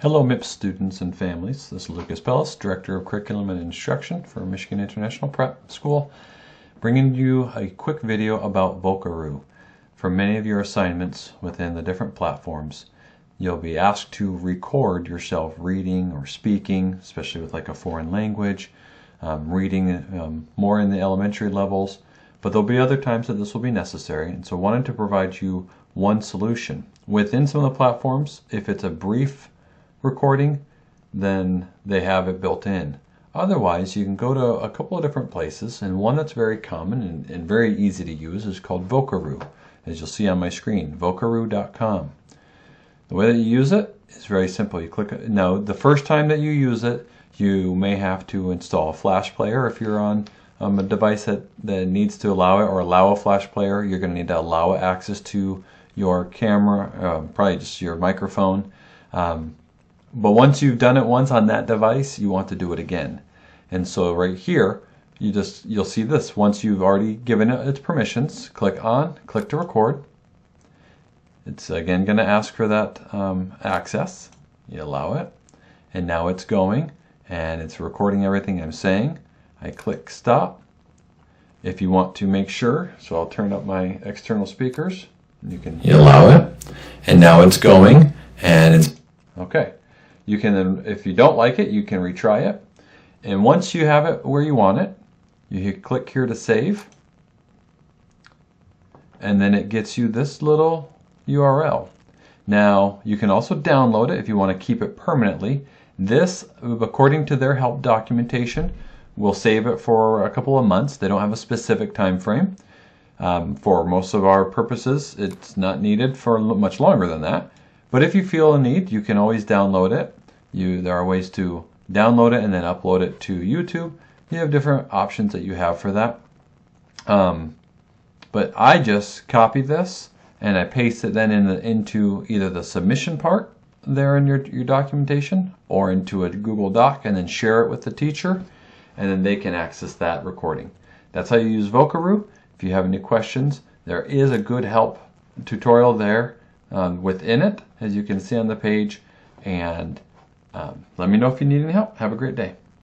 Hello MIPS students and families, this is Lucas Bellis, Director of Curriculum and Instruction for Michigan International Prep School, bringing you a quick video about Vocaroo. For many of your assignments within the different platforms, you'll be asked to record yourself reading or speaking, especially with like a foreign language, reading more in the elementary levels, but there'll be other times that this will be necessary, and so I wanted to provide you one solution. Within some of the platforms, if it's a brief recording, then they have it built in. Otherwise, you can go to a couple of different places, and one that's very common and very easy to use is called Vocaroo, as you'll see on my screen, vocaroo.com. The way that you use it is very simple. You click. Now, the first time that you use it, you may have to install a flash player. If you're on a device that needs to allow it or allow a flash player, you're going to need to allow access to your camera, probably just your microphone. But once you've done it once on that device, you want to do it again. And so right here, you'll see this. Once you've already given it its permissions, click to record. It's again going to ask for that access. You allow it, and now it's going, and it's recording everything I'm saying. I click stop. If you want to make sure, so I'll turn up my external speakers. You allow it, and now it's going, and it's okay. You can, if you don't like it, you can retry it. And once you have it where you want it, you click here to save. And then it gets you this little URL. Now, you can also download it if you want to keep it permanently. This, according to their help documentation, will save it for a couple of months. They don't have a specific time frame. For most of our purposes, it's not needed for much longer than that. But if you feel a need, you can always download it. There are ways to download it and then upload it to YouTube. You have different options that you have for that. But I just copy this and I paste it then into either the submission part there in your documentation or into a Google Doc and then share it with the teacher, and then they can access that recording. That's how you use Vocaroo. If you have any questions, there is a good help tutorial there within it, as you can see on the page, and let me know if you need any help. Have a great day.